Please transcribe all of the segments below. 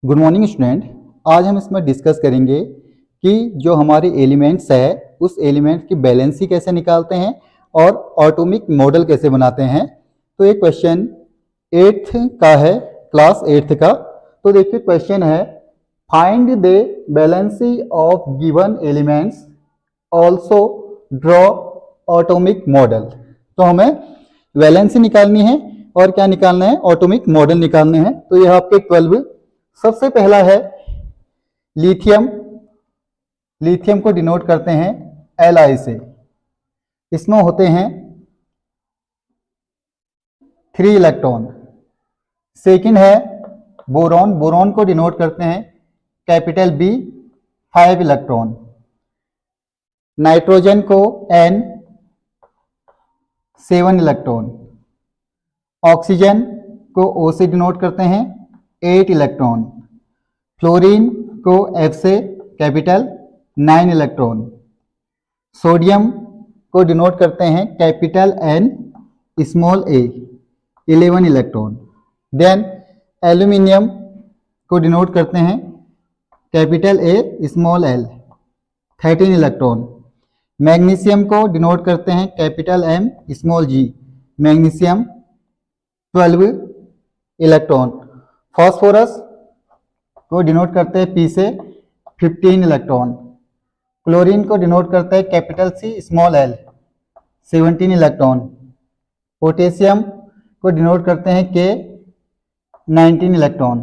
Good morning student. आज हम इसमें डिस्कस करेंगे कि जो हमारे एलिमेंट्स है उस एलिमेंट की बैलेंसी कैसे निकालते हैं और एटॉमिक मॉडल कैसे बनाते हैं। तो ये क्वेश्चन 8th का है, क्लास 8th का। तो देखिए क्वेश्चन है, find the valency of given elements also draw atomic model. तो हमें वैलेंसी निकालनी है और क्या निकालना है, एटॉमिक मॉडल निकालने हैं। तो यह आपके 12 सबसे पहला है लिथियम। लिथियम को डिनोट करते हैं Li से। इसमें होते हैं 3 इलेक्ट्रॉन। सेकंड है बोरॉन। बोरॉन को डिनोट करते हैं कैपिटल B, 5 इलेक्ट्रॉन। नाइट्रोजन को N, 7 इलेक्ट्रॉन। ऑक्सीजन को O से डिनोट करते हैं 8 इलेक्ट्रॉन। फ्लोरीन को F से कैपिटल 9 इलेक्ट्रॉन। सोडियम को डिनोट करते हैं capital N, small a, 11 electron. Then aluminium को डिनोट करते हैं capital A, small l, 13 electron. Magnesium को डिनोट करते हैं capital M, small g, magnesium 12 electron. Phosphorus को डिनोट करते हैं P से 15 इलेक्ट्रॉन। क्लोरीन को डिनोट करते हैं capital C, small l, 17 electron. Potassium को डिनोट करते हैं K, 19 इलेक्ट्रॉन।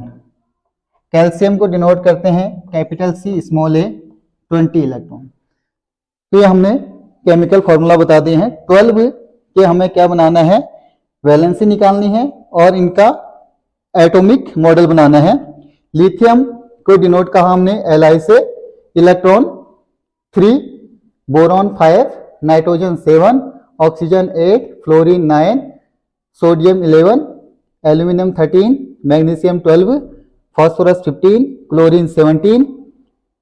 कैल्शियम को डिनोट करते हैं capital C, small a, 20 electron. तो ये हमने केमिकल फॉर्मूला बता दिए हैं। 12 के हमें क्या बनाना है, वैलेंसी निकालनी है और इनका एटॉमिक मॉडल बनाना है। लिथियम को डिनोट कहा हमने Li से, electron 3, boron 5, nitrogen 7, oxygen 8, fluorine 9, sodium 11, aluminium 13, magnesium 12, phosphorus 15, chlorine 17,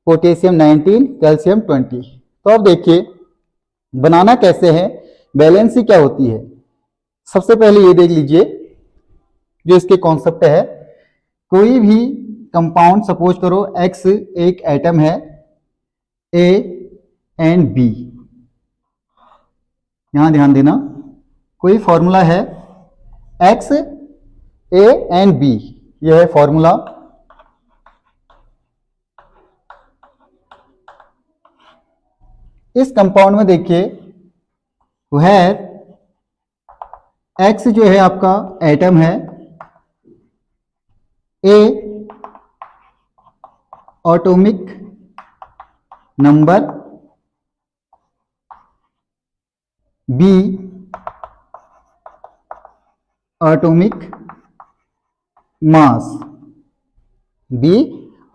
potassium 19, calcium 20। तो अब देखिए बनाना कैसे है, बैलेंसी क्या होती है। सबसे पहले ये देख लीजिए जो इसके कॉन्सेप्ट है। कोई भी कंपाउंड, सपोज करो X एक एटम है A एंड B। यहां ध्यान देना, कोई फॉर्मूला है X, A एंड B, यह है फॉर्मूला। इस कंपाउंड में देखिए where X जो है आपका एटम है, A atomic number, B atomic mass, B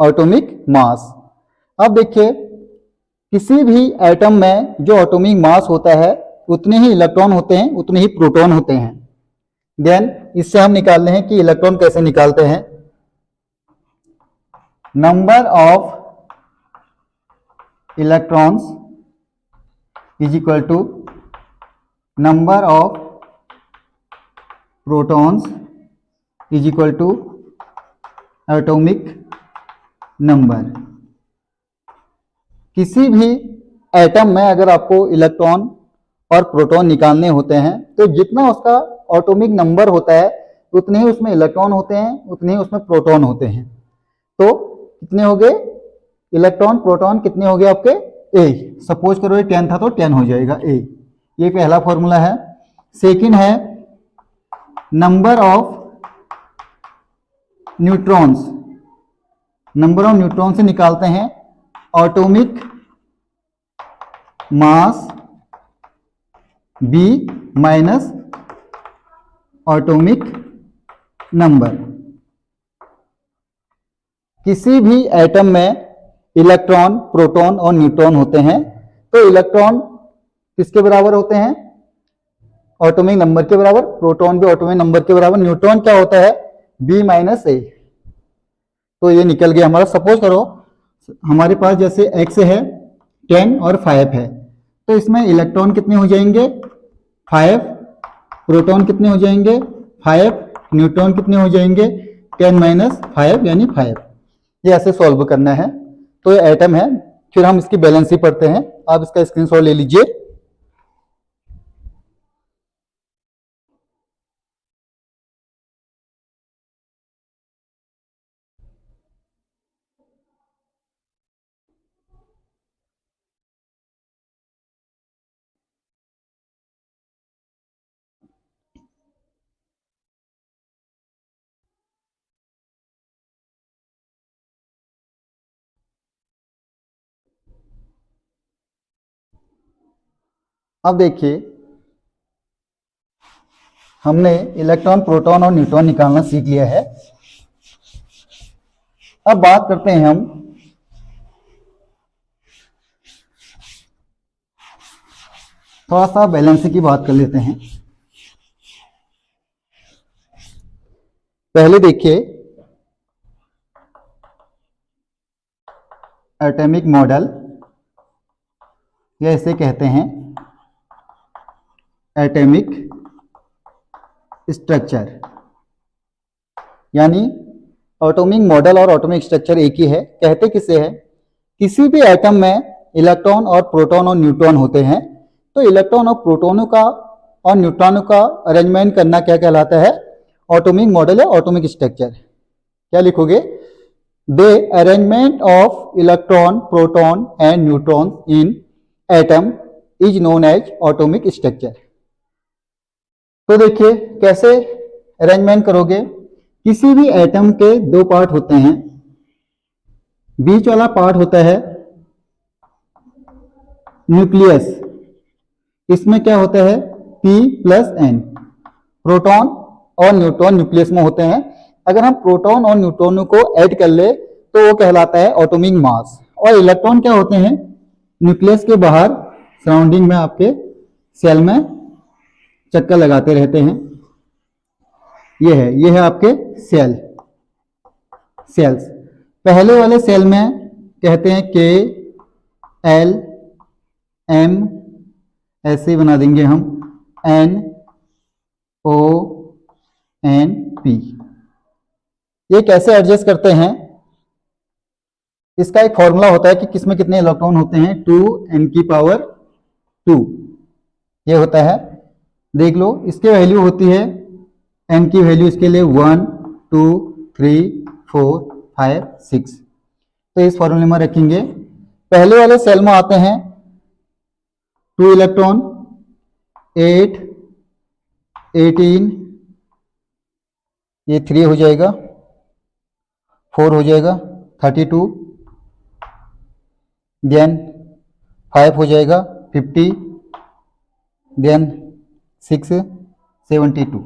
atomic mass. अब देखिए किसी भी एटम में जो एटॉमिक मास होता है उतने ही इलेक्ट्रॉन होते हैं, उतने ही प्रोटॉन होते हैं। देन इससे हम निकाल रहे हैं कि इलेक्ट्रॉन कैसे निकालते हैं। Number of electrons is equal to number of protons is equal to atomic number. किसी भी एटम में अगर आपको इलेक्ट्रॉन और प्रोटॉन निकालने होते हैं तो जितना उसका एटॉमिक नंबर होता है उतने ही उसमें इलेक्ट्रॉन होते हैं, उतने ही उसमें प्रोटॉन होते हैं। तो कितने हो गए इलेक्ट्रॉन प्रोटॉन, कितने हो गए आपके A। सपोज करो ये 10 था तो 10 हो जाएगा A। ये पहला फॉर्मूला है। सेकंड है number of neutrons. Number of neutron से निकालते हैं atomic mass B minus atomic number. किसी भी एटम में इलेक्ट्रॉन, प्रोटॉन और न्यूट्रॉन होते हैं तो इलेक्ट्रॉन किसके बराबर होते हैं, एटॉमिक नंबर के बराबर। प्रोटॉन भी एटॉमिक नंबर के बराबर। न्यूट्रॉन क्या होता है, B माइनस A। तो ये निकल गया हमारा। सपोज करो हमारे पास जैसे X है 10 और 5 है, तो इसमें इलेक्ट्रॉन कितने हो जाएंगे 5, प्रोटॉन कितने हो जाएंगे 5, न्यूट्रॉन कितने हो जाएंगे 10 माइनस 5 यानी 5। ये ऐसे सॉल्व करना है। तो ये एटम है, फिर हम इसकी बैलेंसी पढ़ते हैं। आप इसका स्क्रीनशॉट ले लीजिए। अब देखिए, हमने इलेक्ट्रॉन, प्रोटॉन और न्यूट्रॉन निकालना सीख लिया है। अब बात करते हैं हम थोड़ा सा बैलेंसी की बात कर लेते हैं। पहले देखिए, एटॉमिक मॉडल, या इसे कहते हैं एटॉमिक स्ट्रक्चर। यानी एटॉमिक मॉडल और एटॉमिक स्ट्रक्चर एक ही है। कहते किसे है? किसी भी एटम में इलेक्ट्रॉन और प्रोटॉन और न्यूट्रॉन होते हैं, तो इलेक्ट्रॉन और प्रोटॉनों का और न्यूट्रॉनों का अरेंजमेंट करना क्या कहलाता है? एटॉमिक मॉडल या एटॉमिक स्ट्रक्चर। क्या लिखोगे? The arrangement of electron, proton and neutron in atom is known as atomic structure. तो देखिए कैसे अरेंजमेंट करोगे। किसी भी एटम के दो पार्ट होते हैं। बीच वाला पार्ट होता है न्यूक्लियस। इसमें क्या होता है? P+N। प्रोटॉन और न्यूट्रॉन न्यूक्लियस में होते हैं। अगर हम प्रोटॉन और न्यूट्रॉनों को ऐड कर ले तो वो कहलाता है एटॉमिक मास। और इलेक्ट्रॉन क्या होते हैं? न्यूक्लियस के बाहर सराउंडिंग में आपके सेल में चक्कर लगाते रहते हैं। ये है आपके सेल्स। पहले वाले सेल में कहते हैं K, L, M, ऐसे बना देंगे हम, N, O, N, P। ये कैसे एडजस्ट करते हैं? इसका एक फॉर्मूला होता है कि किसमें कितने इलेक्ट्रॉन होते हैं, 2n⁻²। ये होता है, देख लो, इसकी वैल्यू होती है, n की वैल्यू इसके लिए 1, 2, 3, 4, 5, 6। तो इस फॉर्मूले में रखेंगे। पहले वाले सेल में आते हैं 2 इलेक्ट्रॉन, 8, 18, ये 3 हो जाएगा, 4 हो जाएगा, 32, देन 5 हो जाएगा, 50, देन 6, 72।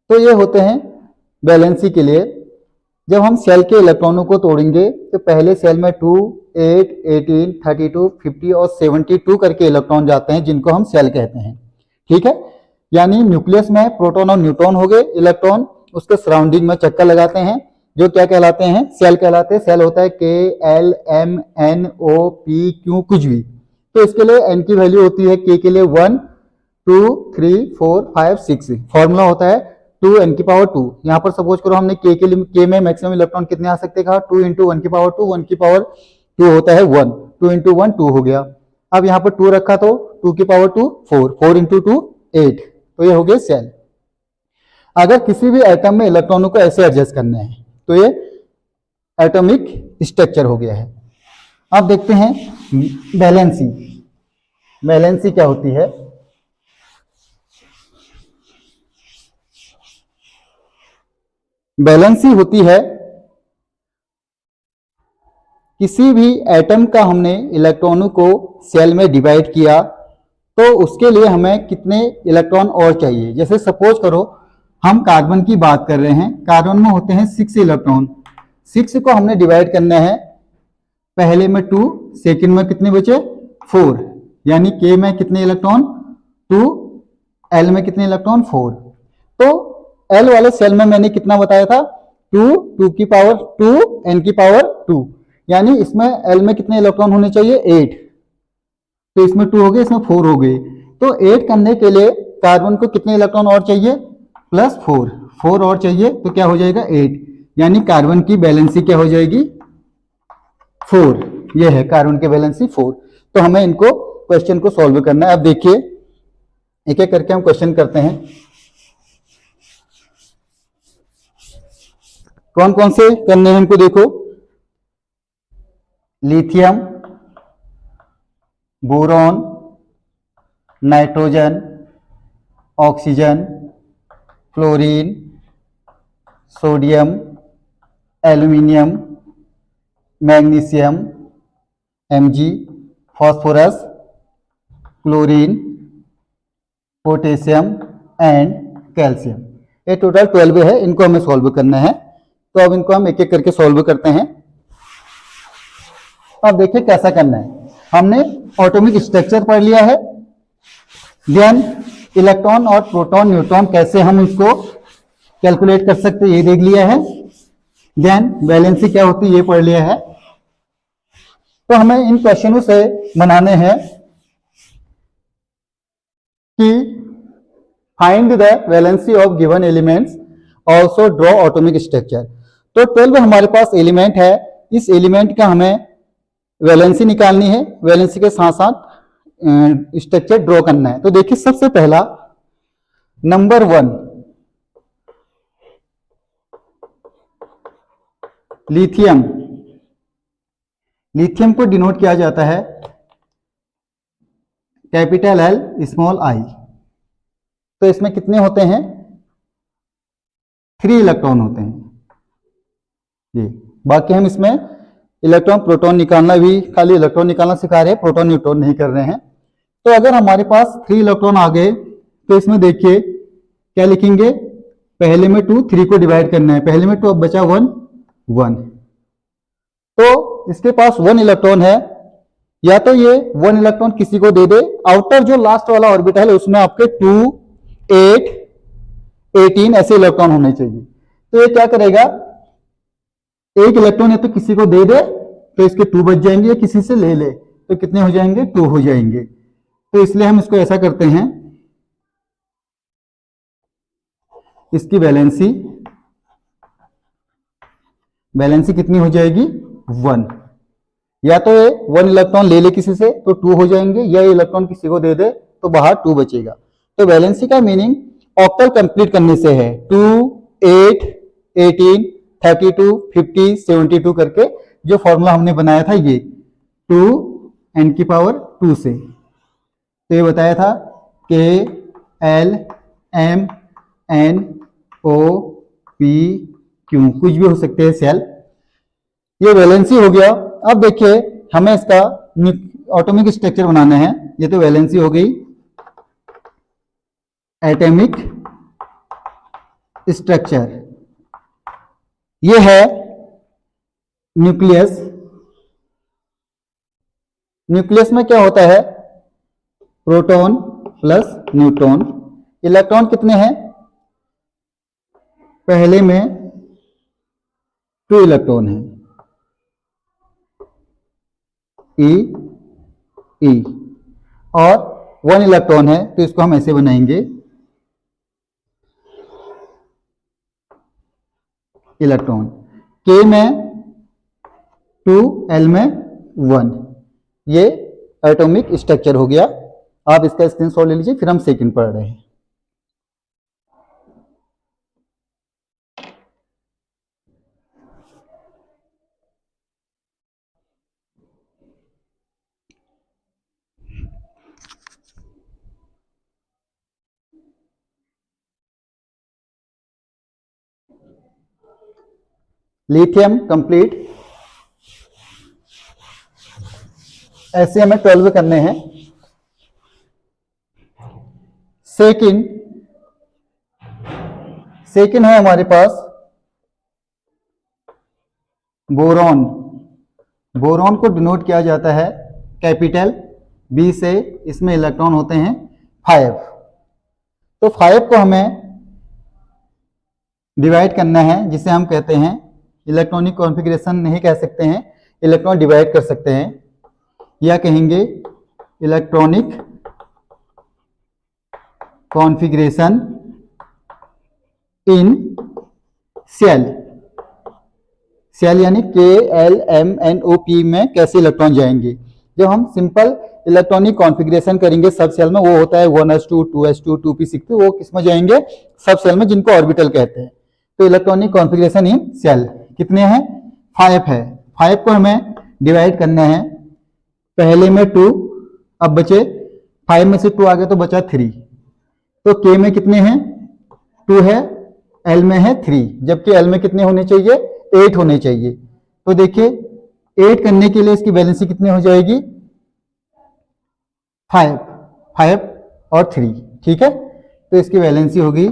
तो ये होते हैं बैलेंसी के लिए। जब हम सेल के इलेक्ट्रॉनों को तोड़ेंगे तो पहले सेल में 2, 8, 18, 32, 50 और 72 करके इलेक्ट्रॉन जाते हैं, जिनको हम सेल कहते हैं। ठीक है, यानी न्यूक्लियस में प्रोटॉन और न्यूट्रॉन हो गए, इलेक्ट्रॉन उसके सराउंडिंग में चक्कर लगाते हैं, जो क्या कहलाते हैं? सेल कहलाते हैं। सेल होता है K, L, M, N, O, P, Q, कुछ भी। तो इसके लिए n की वैल्यू होती है K के लिए 1, 2, 3, 4, 5, 6। फॉर्मूला होता है 2n⁻²। यहाँ पर सपोज करो हमने K के लिए, K में मैक्सिमम इलेक्ट्रॉन कितने आ सकते कहा? 2 × 1⁻²। 1⁻² होता है 1, 2 × 1 2 हो गया। अब यहाँ पर 2 रखा तो 2⁻², 4, 4 × 2 8। तो ये हो गए सेल। अगर किसी भी एटम में इलेक्ट्रॉनों को ऐसे एडजस्ट करना है तो ये एटॉमिक स्ट्रक्चर हो गया है। अब देखते हैं बैलेंसी। बैलेंसी क्या होती है? बैलेंसी होती है किसी भी एटम का हमने इलेक्ट्रॉनों को सेल में डिवाइड किया तो उसके लिए हमें कितने इलेक्ट्रॉन और चाहिए। जैसे सपोज करो हम कार्बन की बात कर रहे हैं, कार्बन में होते हैं 6 इलेक्ट्रॉन। 6 को हमने डिवाइड करना है, पहले में 2, सेकंड में कितने बचे? 4। यानी K में कितने इलेक्ट्रॉन? 2, L में कितने इलेक्ट्रॉन? 4। तो L वाले सेल में मैंने कितना बताया था? 2, 2⁻², n⁻²। यानी इसमें L में कितने इलेक्ट्रॉन होने चाहिए? 8। तो इसमें 2 हो गए, इसमें 4 हो गए। तो 8 करने के लिए कार्बन को कितने इलेक्ट्रॉन और चाहिए? +4 और चाहिए, तो क्या हो जाएगा? 8। यानी कार्बन की वैलेंसी क्या हो जाएगी 4। ये है कार्बन की वैलेंसी 4। तो हमें इनको क्वेश्चन को सॉल्व करना है। अब देखिए एक एक करके हम क्वेश्चन करते हैं। कौन कौन से करने हैं हमको देखो। Lithium, boron, nitrogen, oxygen, fluorine, sodium, aluminium, magnesium Mg, phosphorus, chlorine, potassium and calcium. ये टोटल 12 है। इनको हमें सॉल्व करना है। तो अब इनको हम एक एक करके सॉल्व करते हैं। अब देखिए कैसा करना है। हमने एटॉमिक स्ट्रक्चर पढ़ लिया है। देन इलेक्ट्रॉन और प्रोटॉन न्यूट्रॉन कैसे हम इसको कैलकुलेट कर सकते हैं ये देख लिया है। देन वैलेंसी क्या होती है ये पढ़ लिया है। तो हमें इन क्वेश्चनों से बनाने हैं कि find the valency of given elements, also draw atomic structure. तो 12 हमारे पास एलिमेंट है। इस एलिमेंट का हमें वैलेंसी निकालनी है, वैलेंसी के साथ साथ स्ट्रक्चर ड्रॉ करना है। तो देखिए सबसे पहला नंबर 1 लिथियम। लिथियम को डिनोट किया जाता है कैपिटल L स्मॉल I। तो इसमें कितने होते हैं 3 इलेक्ट्रॉन होते हैं जी। बाकी हम इसमें इलेक्ट्रॉन प्रोटॉन निकालना भी, खाली इलेक्ट्रॉन निकालना सिखा रहे हैं, प्रोटॉन न्यूट्रॉन नहीं कर रहे हैं। तो अगर हमारे पास 3 इलेक्ट्रॉन आ गए तो इसमें देखिए क्या लिखेंगे, पहले में 2, 3 को डिवाइड करना है, पहले में 2, अब बचा 1 1। तो इसके पास 1 इलेक्ट्रॉन है। या तो ये 1 इलेक्ट्रॉन किसी को दे दे। आउटर जो लास्ट वाला ऑर्बिटल है उसमें आपके 2, 8, 18 ऐसे इलेक्ट्रॉन होने चाहिए। तो ये क्या करेगा, एक इलेक्ट्रॉन या तो किसी को दे दे तो इसके 2 बच जाएंगे, या किसी से ले ले तो कितने हो जाएंगे 2 हो जाएंगे। तो इसलिए हम इसको ऐसा करते हैं, इसकी वैलेंसी कितनी हो जाएगी 1। या तो ये 1 इलेक्ट्रॉन ले ले किसी से तो 2 हो जाएंगे, या ये इलेक्ट्रॉन किसी को दे दे तो बाहर 2 बचेगा। तो वैलेंसी का मीनिंग ऑक्टल कंप्लीट करने से है। 2, 8, 18, 32, 50, 72 करके जो फॉर्मूला हमने बनाया था ये 2n⁻2 से। तो ये बताया था K L M N O P Q, कुछ भी हो सकते हैं सेल। ये वैलेंसी हो गया। अब देखिए हमें इसका एटॉमिक स्ट्रक्चर बनाना है। ये तो वैलेंसी हो गई। एटॉमिक स्ट्रक्चर ये है न्यूक्लियस। न्यूक्लियस में क्या होता है, प्रोटॉन प्लस न्यूट्रॉन। इलेक्ट्रॉन कितने हैं, पहले में 2 इलेक्ट्रॉन है, E E, और 1 इलेक्ट्रॉन है तो इसको हम ऐसे बनाएंगे इलेक्ट्रॉन। K में 2, L में 1। ये एटॉमिक स्ट्रक्चर हो गया। आप इसका स्क्रीनशॉट ले लीजिए, फिर हम सेकंड पढ़ रहे हैं। Lithium complete. ऐसे हमें 12 करने हैं। सेकंड है हमारे पास बोरॉन। बोरॉन को डिनोट किया जाता है कैपिटल B से। इसमें इलेक्ट्रॉन होते हैं 5। तो 5 को हमें डिवाइड करना है, जिसे हम कहते हैं इलेक्ट्रॉनिक कॉन्फ़िगरेशन नहीं कह सकते हैं, इलेक्ट्रॉन डिवाइड कर सकते हैं, या कहेंगे इलेक्ट्रॉनिक कॉन्फ़िगरेशन इन सेल। सेल यानी KLMNOP में कैसे इलेक्ट्रॉन जाएंगे। जब हम सिंपल इलेक्ट्रॉनिक कॉन्फ़िगरेशन करेंगे सब सेल में, वो होता है 1s2 2s2 2p6, वो किसमें जाएंगे, सब सेल में, जिनको ऑर्बिटल कहते हैं। तो इलेक्ट्रॉनिक कॉन्फ़िगरेशन इन सेल कितने हैं, 5 है। 5 को हमें डिवाइड करना है, पहले में 2, अब बचे 5 में से 2 आ गया तो बचा 3। तो K में कितने हैं, 2 है, L में है 3, जबकि L में कितने होने चाहिए, 8 होने चाहिए। तो देखिए 8 करने के लिए इसकी वैलेंसी कितनी हो जाएगी, 5 5 और 3, ठीक है। तो इसकी वैलेंसी होगी,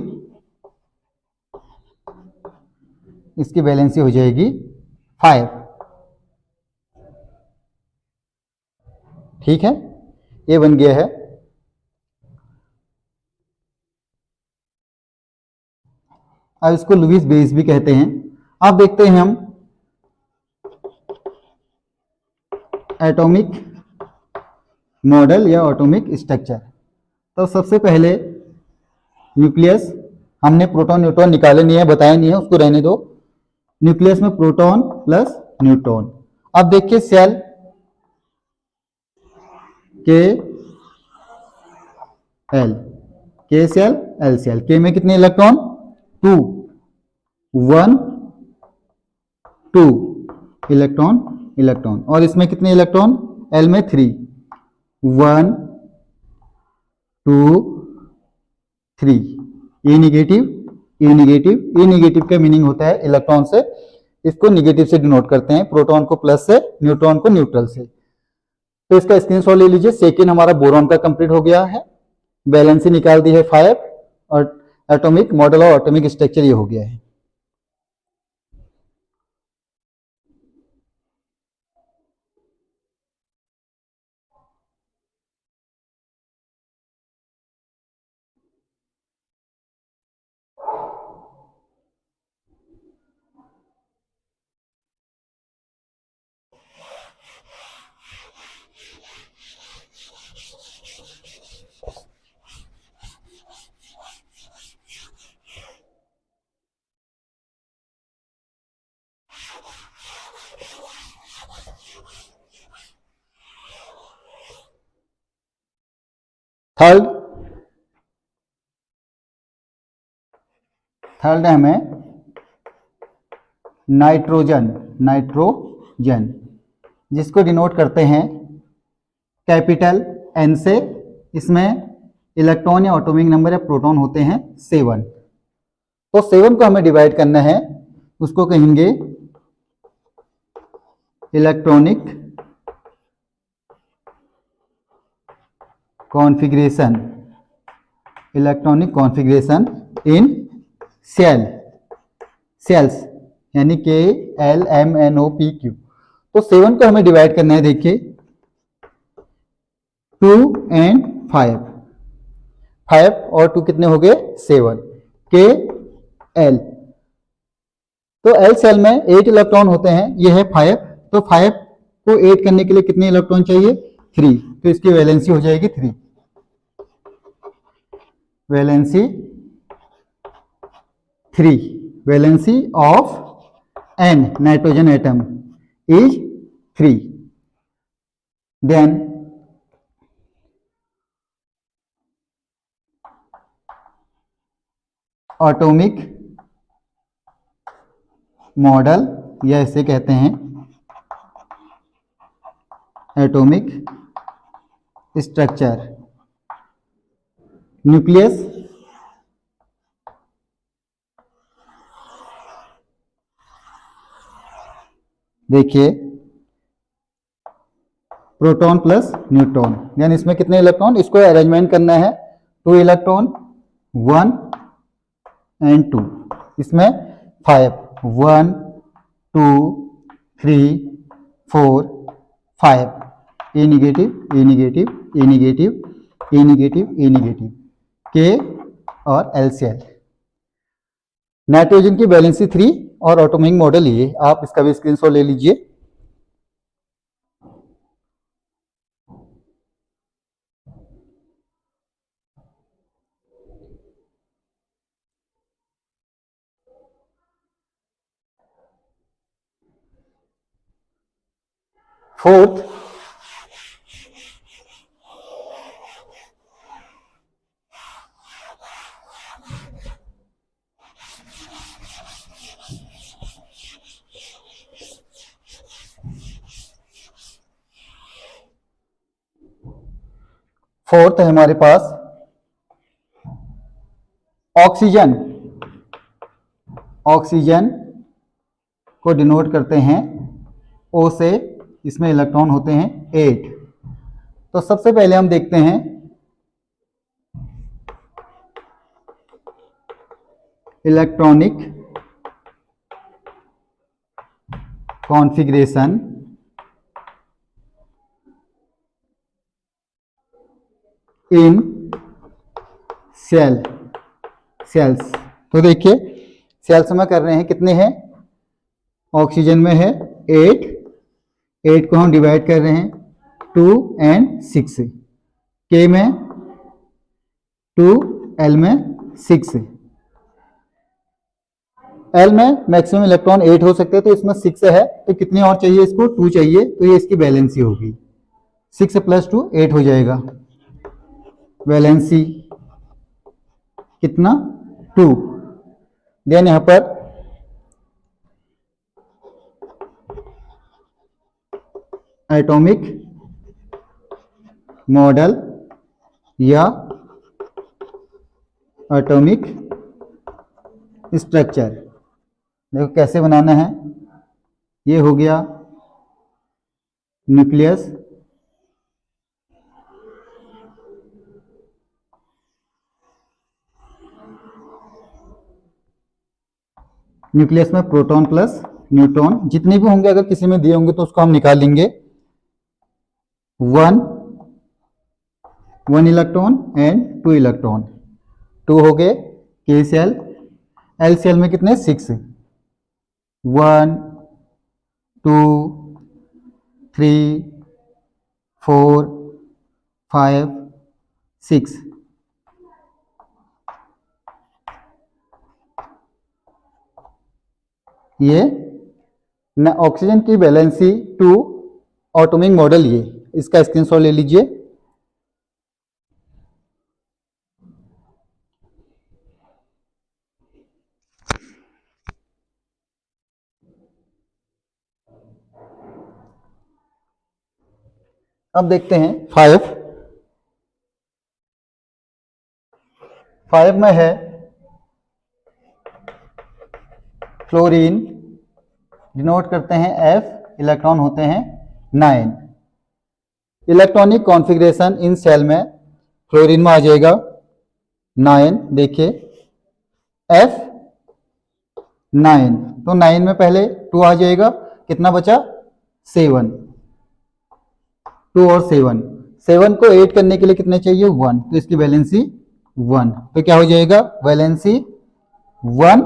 इसकी वैलेंसी हो जाएगी 5, ठीक है, ये बन गया है। अब इसको लुईस बेस भी कहते हैं। अब देखते हैं हम एटॉमिक मॉडल या एटॉमिक स्ट्रक्चर। तो सबसे पहले न्यूक्लियस, हमने प्रोटॉन न्यूट्रॉन निकाले नहीं है, बताया नहीं है, उसको रहने दो। न्यूक्लियस में प्रोटॉन प्लस न्यूट्रॉन। अब देखिए सेल के एल, के सेल एल सेल, के में कितने इलेक्ट्रॉन, 2 1 2 इलेक्ट्रॉन इलेक्ट्रॉन, और इसमें कितने इलेक्ट्रॉन, एल में 3 1 2 3। ए नेगेटिव, ए नेगेटिव, ए नेगेटिव का मीनिंग होता है इलेक्ट्रॉन से, इसको नेगेटिव से डिनोट करते हैं, प्रोटॉन को प्लस से, न्यूट्रॉन को न्यूट्रल से। तो इसका स्क्रीनशॉट ले लीजिए। सेकेंड हमारा बोरॉन का कंप्लीट हो गया है, वैलेंसी निकाल दी है 5, और एटॉमिक मॉडल और एटॉमिक स्ट्रक्चर ये हो गया है। थर्ड है हमें नाइट्रोजन, नाइट्रोजन, जिसको डिनोट करते हैं कैपिटल एन से। इसमें इलेक्ट्रॉन या एटॉमिक नंबर या प्रोटॉन होते हैं 7। तो 7 को हमें डिवाइड करना है, उसको कहेंगे इलेक्ट्रॉनिक कॉन्फ़िगरेशन, इलेक्ट्रॉनिक कॉन्फ़िगरेशन इन सेल, सेल्स यानी KLMNOPQ। तो 7 को हमें डिवाइड करना है, देखिए 2 एंड 5, 5 और 2 कितने हो गए, 7। KL, तो L सेल में 8 इलेक्ट्रॉन होते हैं, ये है 5। तो 5 को 8 करने के लिए कितने इलेक्ट्रॉन चाहिए, 3। तो इसकी वैलेंसी हो जाएगी 3, valency 3, valency of N nitrogen atom is 3। Then atomic model, या इसे कहते हैं एटॉमिक स्ट्रक्चर। न्यूक्लियस, देखिए प्रोटॉन प्लस न्यूट्रॉन, यानी इसमें कितने इलेक्ट्रॉन, इसको अरेंजमेंट करना है, 2 इलेक्ट्रॉन 1 एंड 2, इसमें 5 1 2 3 4 5, ए नेगेटिव ए नेगेटिव ए नेगेटिव ए नेगेटिव ए नेगेटिव, के और एल सेल। नाइट्रोजन की वैलेंसी 3 और एटॉमिक मॉडल ये, आप इसका भी स्क्रीनशॉट ले लीजिए। फोर्थ फोर्थ है हमारे पास ऑक्सीजन। ऑक्सीजन को डिनोट करते हैं O से, इसमें इलेक्ट्रॉन होते हैं 8। तो सबसे पहले हम देखते हैं इलेक्ट्रॉनिक कॉन्फ़िगरेशन इन सेल्स। तो देखिए सेल्स में कर रहे हैं, कितने हैं, ऑक्सीजन में है 8, 8 को हम डिवाइड कर रहे हैं 2 and 6, के में 2, एल में 6। एल में मैक्सिमम इलेक्ट्रॉन 8 हो सकते हैं, तो इसमें 6 है, तो कितने और चाहिए, इसको 2 चाहिए, तो ये इसकी वैलेंसी होगी। 6 + 2 8 हो जाएगा। वैलेंसी कितना, 2। देन यहां पर एटॉमिक मॉडल या एटॉमिक स्ट्रक्चर, देखो कैसे बनाना है। ये हो गया न्यूक्लियस, न्यूक्लियस में प्रोटॉन प्लस न्यूट्रॉन जितने भी होंगे, अगर किसी में दिए होंगे तो उसको हम निकाल लेंगे। 1 इलेक्ट्रॉन एंड 2 इलेक्ट्रॉन, 2 हो गए। के सेल, एल सेल में कितने, 6, 1 2 3 4 5 6। ये ऑक्सीजन की वैलेंसी 2 एटॉमिक मॉडल, ये इसका स्क्रीनशॉट ले लीजिए। अब देखते हैं 5 में है फ्लोरीन, डिनोट करते हैं F, इलेक्ट्रॉन होते हैं 9। इलेक्ट्रॉनिक कॉन्फ़िगरेशन इन सेल में फ्लोरीन में आ जाएगा 9। देखिए F 9, तो 9 में पहले 2 आ जाएगा, कितना बचा, 7। 2 और 7, 7 को 8 करने के लिए कितने चाहिए, 1, तो इसकी वैलेंसी 1, तो क्या हो जाएगा, वैलेंसी 1।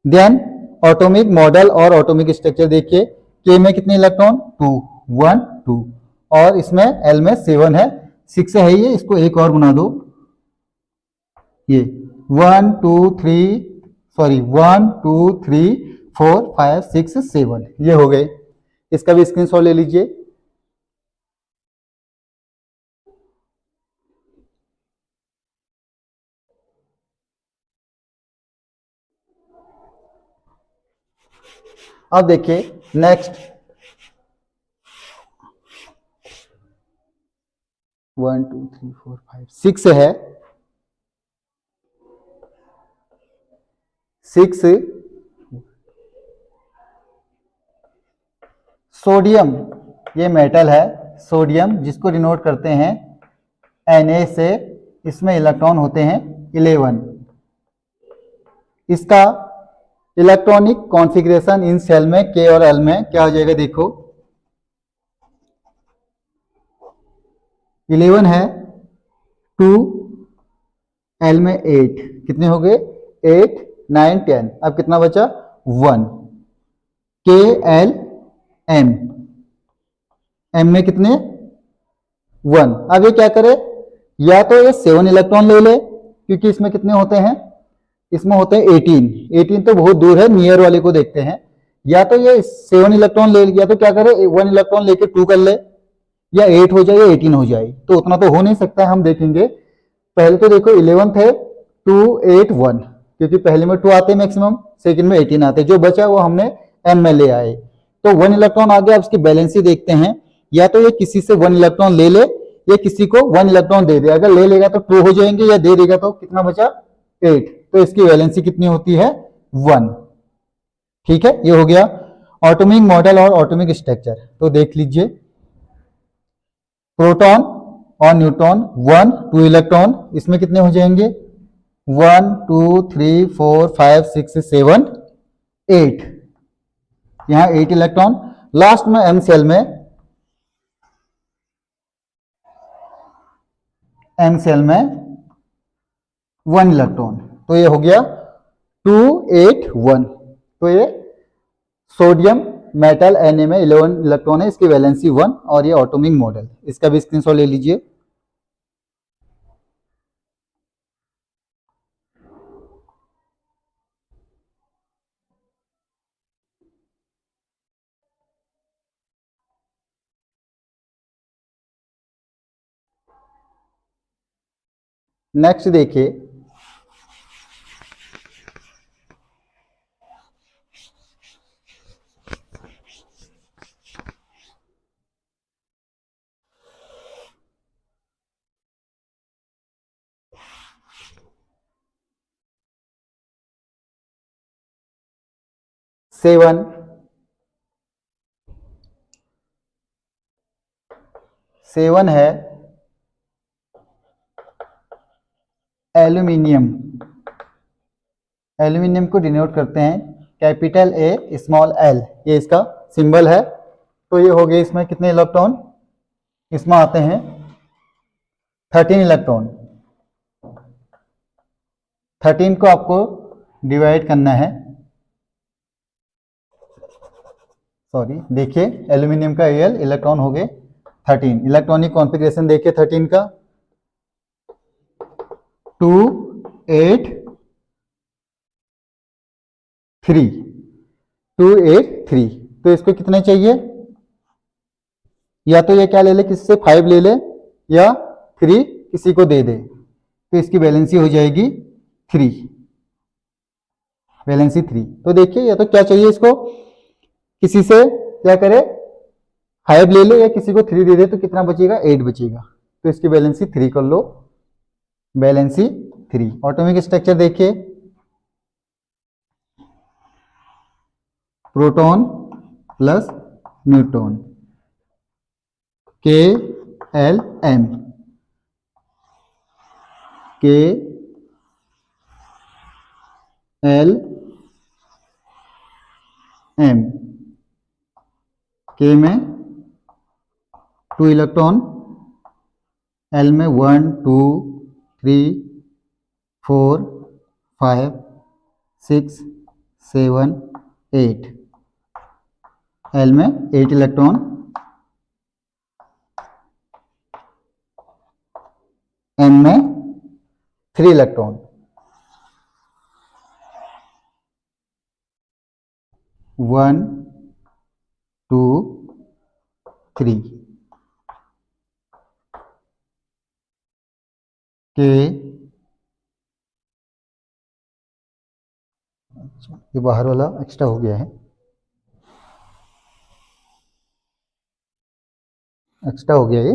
देन एटॉमिक मॉडल और एटॉमिक स्ट्रक्चर देखिए, के में कितने इलेक्ट्रॉन, 2, 1 2, और इसमें एल में 7 है, 6 है ये, इसको एक और बना दो, ये 1 2 3 4 5 6 7, ये हो गए। इसका भी स्क्रीनशॉट ले लीजिए। अब देखिए नेक्स्ट 1 2 3 4 5 6 है। 6 सोडियम, ये मेटल है सोडियम, जिसको डिनोट करते हैं Na से, इसमें इलेक्ट्रॉन होते हैं 11। इसका इलेक्ट्रॉनिक कॉन्फ़िगरेशन इन सेल में के और एल में क्या हो जाएगा, देखो 11 है, 2, एल में 8, कितने हो गए, 8 9 10, अब कितना बचा, 1। के एल एम, एम में कितने, 1। अब ये क्या करे, या तो ये 7 इलेक्ट्रॉन ले ले, क्योंकि इसमें कितने होते हैं, इसमें होते हैं 18, 18 तो बहुत दूर है, नियर वाले को देखते हैं, या तो ये 7 इलेक्ट्रॉन ले लिया तो क्या करे, 1 इलेक्ट्रॉन लेके 2 कर ले, या 8 हो जाए या 18 हो जाए, तो उतना तो हो नहीं सकता है। हम देखेंगे पहले तो देखो 11 थे 2 8 1, क्योंकि पहले में 2 आते मैक्सिमम, सेकंड में 18 आते, जो बचा वो हमने एम में ले आए, तो 1 इलेक्ट्रॉन आ गया। अब इसकी बैलेंसी देखते हैं, या तो ये किसी से 1 इलेक्ट्रॉन ले ले या किसी को 1 इलेक्ट्रॉन दे दे। अगर ले लेगा तो 2 हो जाएंगे, या दे देगा तो कितना बचा 8, तो इसकी वैलेंसी कितनी होती है 1। ठीक है, ये हो गया एटॉमिक मॉडल और एटॉमिक स्ट्रक्चर। तो देख लीजिए, प्रोटॉन और न्यूट्रॉन 1 2 इलेक्ट्रॉन, इसमें कितने हो जाएंगे 1 2 3 4 5 6 7 8, यहां 8 इलेक्ट्रॉन। लास्ट में एम सेल में 1 इलेक्ट्रॉन, तो ये हो गया 2 8 1। तो ये सोडियम मेटल Na में 11 इलेक्ट्रॉन है, इसकी वैलेंसी 1, और ये एटॉमिक मॉडल, इसका भी स्क्रीनशॉट ले लीजिए। नेक्स्ट देखिए, सेवन है एल्यूमिनियम। एल्यूमिनियम को डिनोट करते हैं कैपिटल ए स्मॉल एल, ये इसका सिंबल है। तो ये हो गए, इसमें कितने इलेक्ट्रॉन, इसमें आते हैं 13 इलेक्ट्रॉन। 13 को आपको डिवाइड करना है, सॉरी देखिए, एल्यूमिनियम का एल इलेक्ट्रॉन हो गए 13। इलेक्ट्रॉनिक कॉन्फ़िगरेशन देखिए 13 का 2 8 3 2 8 3। तो इसको कितने चाहिए, या तो ये क्या ले ले, किसी से 5 ले ले, या 3 किसी को दे दे, तो इसकी वैलेंसी हो जाएगी 3, वैलेंसी 3। तो देखिए, या तो क्या चाहिए इसको, किसी से क्या करे 5 ले ले या किसी को 3 दे दे, तो कितना बचेगा 8 बचेगा, तो इसकी वैलेंसी 3 कर लो, वैलेंसी 3। एटॉमिक स्ट्रक्चर देखिए, प्रोटॉन प्लस न्यूट्रॉन के एल एम, के एल एम, के में 2 इलेक्ट्रॉन, एल में 1 2 3 4 5 6 7 8, एल में 8 इलेक्ट्रॉन, एम में 3 इलेक्ट्रॉन। 1 2 3 के, ये बाहर वाला एक्स्ट्रा हो गया है, एक्स्ट्रा हो गया ये,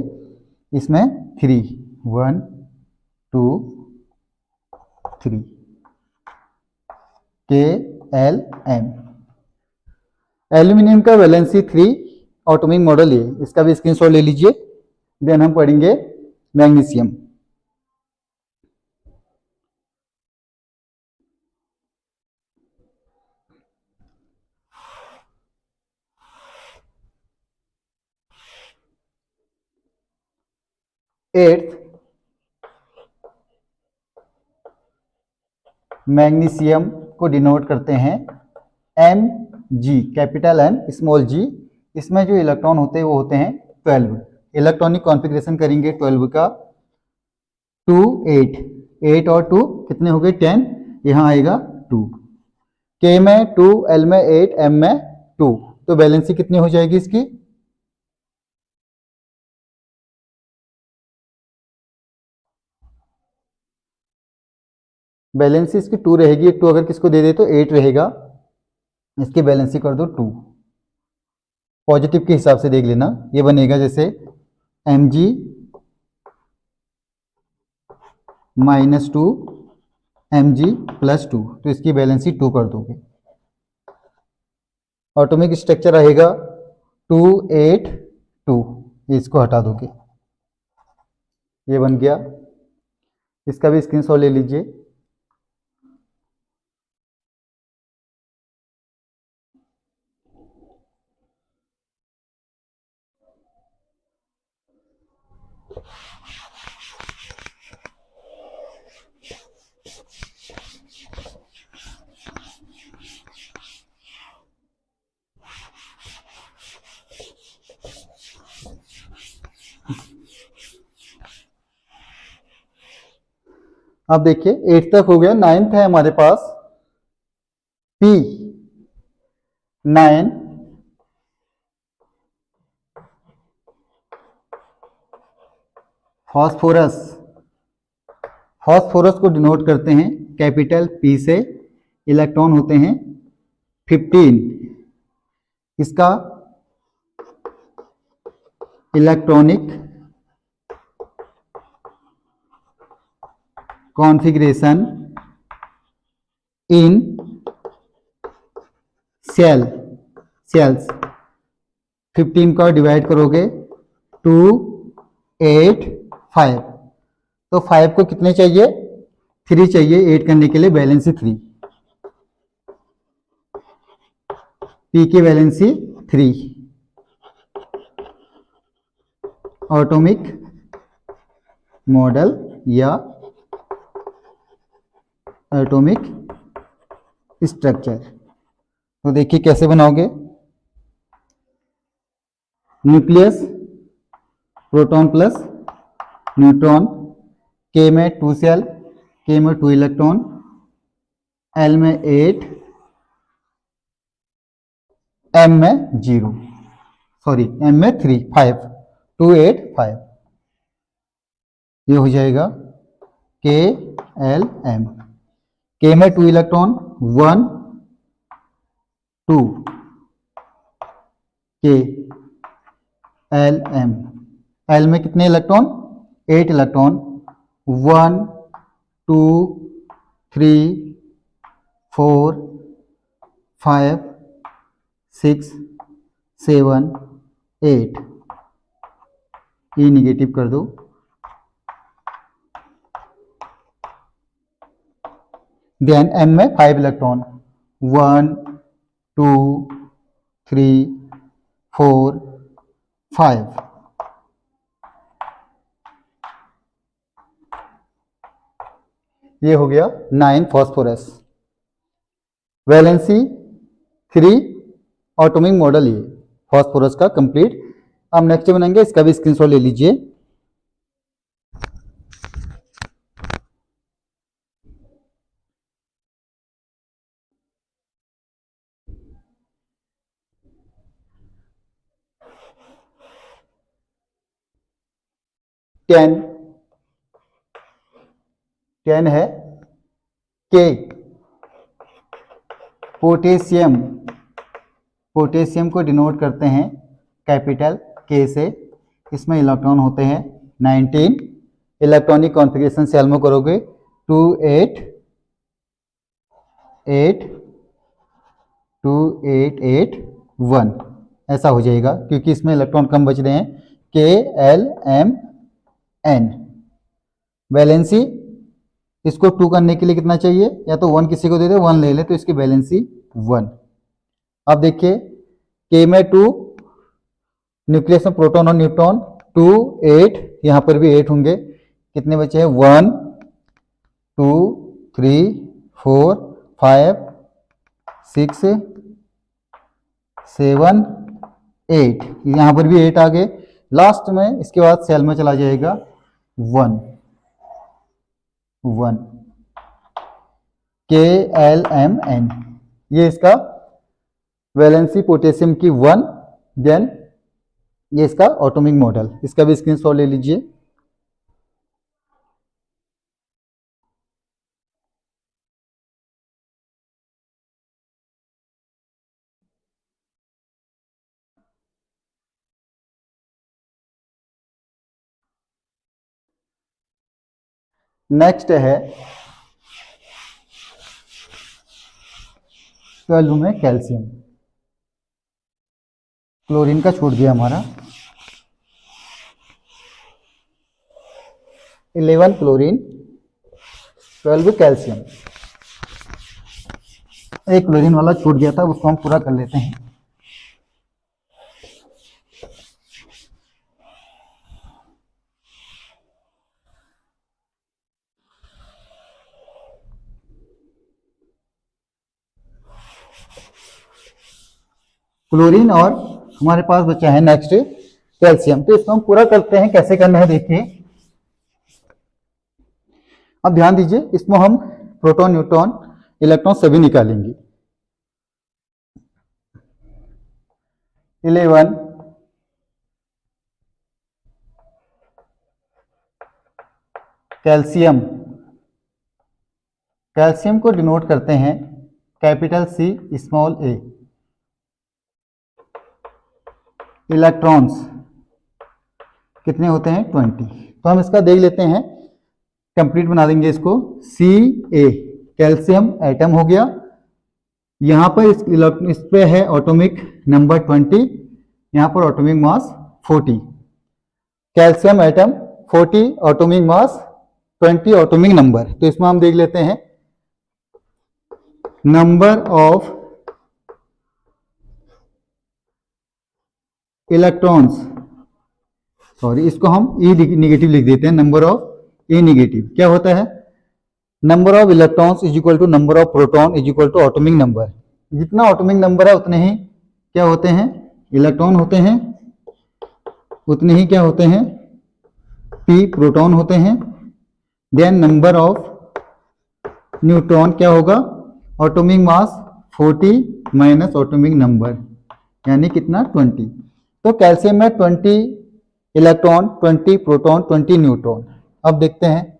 इसमें 3 1 2 3 के एल एम। एल्यूमिनियम का वैलेंसी 3, एटॉमिक मॉडल ये, इसका भी स्क्रीनशॉट ले लीजिए। देन हम पढ़ेंगे मैग्नीशियम। एट्थ, मैग्नीशियम को डिनोट करते हैं M G, capital M small G. इसमें जो इलेक्ट्रॉन होते हैं वो होते हैं 12। इलेक्ट्रॉनिक कॉन्फ़िगरेशन करेंगे 12 का 2 8, 8 और 2 कितने हो गए 10, यहाँ आएगा 2, के में 2, एल में 8, एम में 2, तो वैलेंसी कितनी हो जाएगी इसकी? वैलेंसी इसकी 2 रहेगी, 2 अगर किसको दे दे तो 8 रहेगा, इसकी वैलेंसी कर दो 2। पॉजिटिव के हिसाब से देख लेना, ये बनेगा जैसे Mg -2 Mg +2, तो इसकी वैलेंसी 2 कर दोगे। ऑटोमिक स्ट्रक्चर रहेगा 282, इसको हटा दोगे, ये बन गया। इसका भी स्क्रीनशॉट ले लीजिए। अब देखिए 8 तक हो गया, 9th है हमारे पास P9 फास्फोरस। फास्फोरस को डिनोट करते हैं कैपिटल P से, इलेक्ट्रॉन होते हैं 15, इसका इलेक्ट्रॉनिक कॉन्फ़िगरेशन इन सेल्स 15 का डिवाइड करोगे 2 8 5, तो 5 को कितने चाहिए? 3 चाहिए 8 करने के लिए, वैलेंसी 3, P की वैलेंसी 3। एटॉमिक मॉडल या एटॉमिक स्ट्रक्चर, तो देखिए कैसे बनाओगे। Nucleus, proton plus neutron, K में 2 सेल, K में 2 इलेक्ट्रॉन, L में 8, M में 0, सॉरी M में 3 5, 2 8 5, ये हो जाएगा K L M। K में 2 electron 1 2, K L M। L में कितने इलेक्ट्रॉन? 8 इलेक्ट्रॉन 1 2 3 4 5 6 7 8, ये निगेटिव कर दो। देन M में 5 इलेक्ट्रॉन 1 2 3 4 5, ये हो गया 9 फास्फोरस, वैलेंसी 3, एटॉमिक मॉडल ये फास्फोरस का कंप्लीट। अब नेक्स्ट बनाएंगे, इसका भी स्क्रीनशॉट ले लीजिए। टेन है के, पोटेशियम, पोटेशियम को डिनोट करते हैं कैपिटल K से, इसमें इलेक्ट्रॉन होते हैं 19, इलेक्ट्रॉनिक कॉन्फ़िगरेशन सेल में करोगे 2 8 8 2 8 8 1, ऐसा हो जाएगा क्योंकि इसमें इलेक्ट्रॉन कम बच रहे हैं। K L M N, valency इसको 2 करने के लिए कितना चाहिए? या तो 1 किसी को दे दे, 1 ले ले, तो इसकी वैलेंसी 1। अब देखिए K में 2, न्यूक्लियस में प्रोटॉन और न्यूट्रॉन 2 8, यहाँ पर भी 8 होंगे, कितने बचे हैं? 1 2 3 4 5 6 7 8, यहाँ पर भी 8 आ गए। लास्ट में इसके बाद सेल में चला जाएगा 1 1, K L M N, ये इसका वैलेंसी पोटेशियम की 1, देन ये इसका एटॉमिक मॉडल, इसका भी स्क्रीनशॉट ले लीजिए। नेक्स्ट है 12 में कैल्शियम। क्लोरीन का छूट गया हमारा। 11 क्लोरीन, 12 कैल्शियम। एक क्लोरीन वाला छूट गया था, उसको हम पूरा कर लेते हैं। क्लोरीन और हमारे पास बचा है नेक्स्ट कैल्शियम। तो इसको हम पूरा करते हैं, कैसे करना है देखिए। अब ध्यान दीजिए, इसमें हम प्रोटॉन, न्यूट्रॉन, इलेक्ट्रॉन सभी निकालेंगे। 11 कैल्शियम। कैल्शियम को डिनोट करते हैं capital C small a। Electrons कितने होते हैं 20। तो हम इसका देख लेते हैं, कंप्लीट बना देंगे इसको। Ca कैल्शियम एटम हो गया, यहाँ पर इस पे है एटॉमिक नंबर 20, यहाँ पर atomic mass 40। Calcium atom 40, atomic mass 20, atomic number. तो इसमें हम देख लेते हैं नंबर ऑफ इलेक्ट्रॉन्स, सॉरी इसको हम E निगेटिव लिख देते हैं, नंबर ऑफ E निगेटिव। क्या होता है, number of electrons is equal to number of proton is equal to atomic number. जितना एटॉमिक नंबर है उतने ही क्या होते हैं, इलेक्ट्रॉन होते हैं, उतने ही क्या होते हैं, P प्रोटॉन होते हैं। देन नंबर ऑफ न्यूट्रॉन क्या होगा, atomic mass 40 minus atomic number, यानी कितना 20। तो कैल्शियम में 20 इलेक्ट्रॉन, 20 प्रोटॉन, 20 न्यूट्रॉन। अब देखते हैं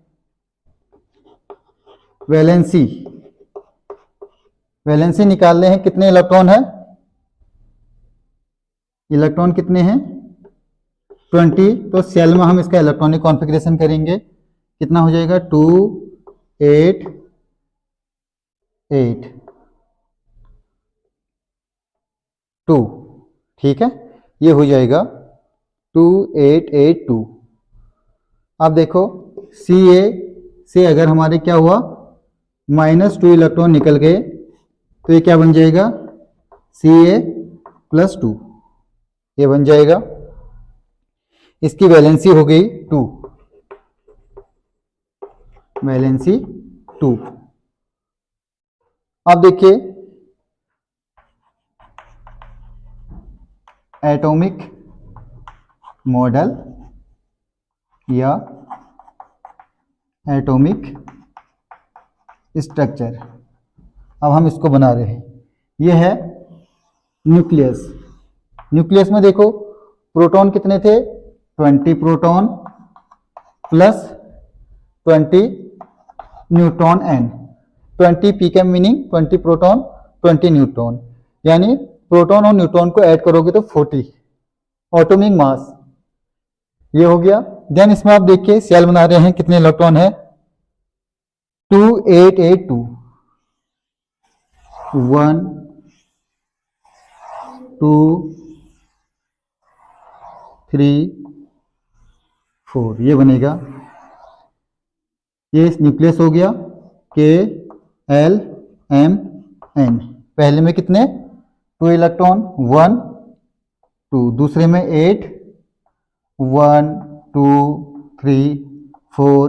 वैलेंसी। वैलेंसी निकाल रहे हैं, कितने इलेक्ट्रॉन है, इलेक्ट्रॉन कितने हैं 20। तो सेल में हम इसका इलेक्ट्रॉनिक कॉन्फ़िगरेशन करेंगे, कितना हो जाएगा 2 8 8 2। ठीक है, ये हो जाएगा 2 8 8 2। अब देखो Ca से अगर हमारे क्या हुआ -2 इलेक्ट्रॉन निकल गए, तो ये क्या बन जाएगा Ca + 2, ये बन जाएगा। इसकी वैलेंसी हो गई 2, वैलेंसी 2। अब देखिए एटॉमिक मॉडल या एटॉमिक स्ट्रक्चर, अब हम इसको बना रहे हैं। यह है न्यूक्लियस। न्यूक्लियस में देखो प्रोटॉन कितने थे 20 proton plus 20 neutron N. 20 P का मीनिंग 20 प्रोटॉन 20 न्यूट्रॉन, यानी प्रोटॉन और न्यूट्रॉन को ऐड करोगे तो 40। एटॉमिक मास ये हो गया। देन इसमें आप देखिए सेल बना रहे हैं, कितने इलेक्ट्रॉन है 2 8 8 2, 1 2 3 4, ये बनेगा। ये न्यूक्लियस हो गया KLMN। पहले में कितने 2 इलेक्ट्रॉन 1 2, दूसरे में 8 1 2 3 4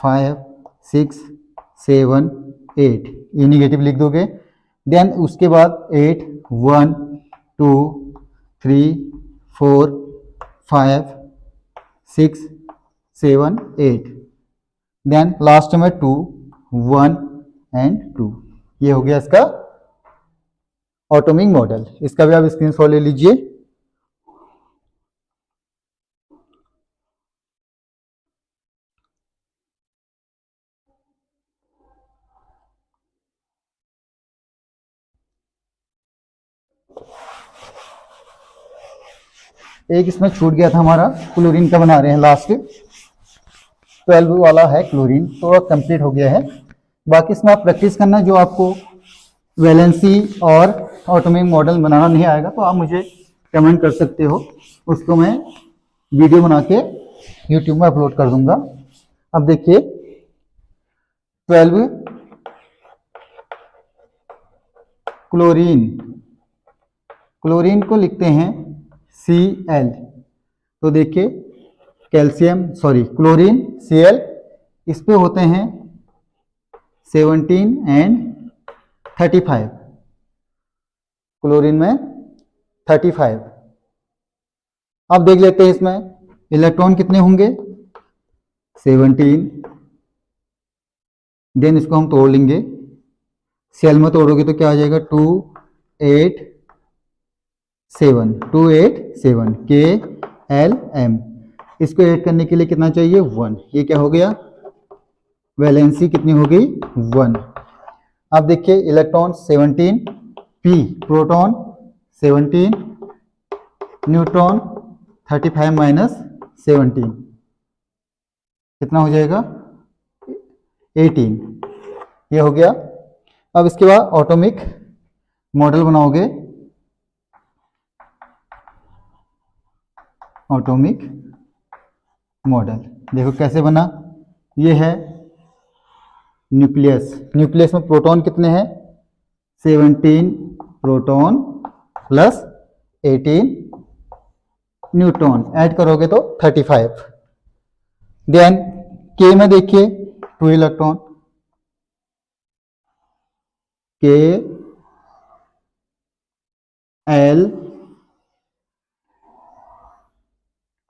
5 6 7 8, ये निगेटिव लिख दोगे। देन उसके बाद 8 1 2 3 4 5 6 7 8, देन लास्ट में 2 1 एंड 2, ये हो गया इसका एटॉमिक मॉडल, इसका भी आप स्क्रीनशॉट ले लीजिए। एक इसमें छूट गया था हमारा, क्लोरीन का बना रहे हैं लास्ट 12 वाला है क्लोरीन, तो कंप्लीट हो गया है। बाकी इसमें आप प्रैक्टिस करना, जो आपको वैलेंसी और एटॉमिक मॉडल बनाना नहीं आएगा तो आप मुझे कमेंट कर सकते हो, उसको मैं वीडियो बना के यूट्यूब में अपलोड कर दूंगा। अब देखिए 12 क्लोरीन, क्लोरीन को लिखते हैं Cl, तो देखिए कैल्शियम क्लोरीन Cl, इस पे होते हैं 17 एंड 35, क्लोरीन में 35। अब देख लेते हैं इसमें इलेक्ट्रॉन कितने होंगे, 17, देन इसको हम तोड़ लेंगे, सेल में तोड़ोगे तो क्या आ जाएगा 287 KLM। इसको ऐड करने के लिए कितना चाहिए 1, ये क्या हो गया, वैलेंसी कितनी हो गई 1। अब देखिए electron 17, P proton 17, neutron 35 minus 17 कितना हो जाएगा 18, ये हो गया। अब इसके बाद एटॉमिक मॉडल बनाओगे, एटॉमिक मॉडल देखो कैसे बना, ये है न्यूक्लियस, न्यूक्लियस में प्रोटॉन कितने हैं 17 प्रोटॉन प्लस 18 न्यूट्रॉन, ऐड करोगे तो 35। देन के में देखिए 2 इलेक्ट्रॉन, के एल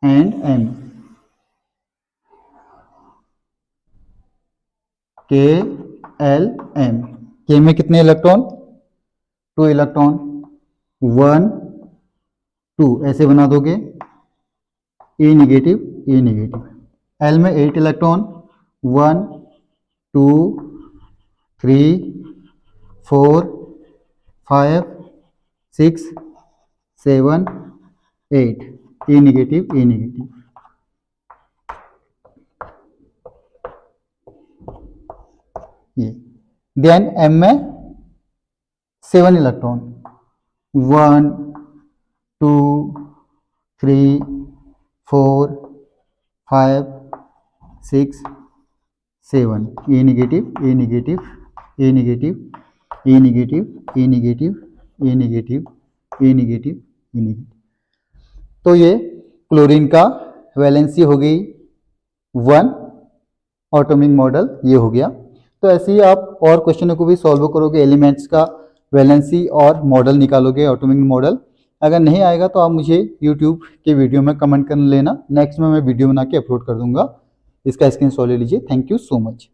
एंड एम, के एल एम, के में कितने इलेक्ट्रॉन 2 इलेक्ट्रॉन, 1 2 ऐसे बना दोगे, ए नेगेटिव। एल में 8 इलेक्ट्रॉन, 1 2 3 4 5 6 7 8, ए नेगेटिव। ये देन एम में 7 इलेक्ट्रॉन, 1 2 3 4 5 6 7, ए नेगेटिव। तो ये क्लोरीन का वैलेंसी हो गई 1, एटॉमिक मॉडल ये हो गया। तो ऐसे ही आप और क्वेश्चनों को भी सॉल्व करोगे, एलिमेंट्स का वैलेंसी और मॉडल निकालोगे, एटॉमिक मॉडल। अगर नहीं आएगा तो आप मुझे यूट्यूब के वीडियो में कमेंट कर लेना, नेक्स्ट में मैं वीडियो बना के अपलोड कर दूंगा। इसका स्क्रीनशॉट ले लीजिए। Thank you so much.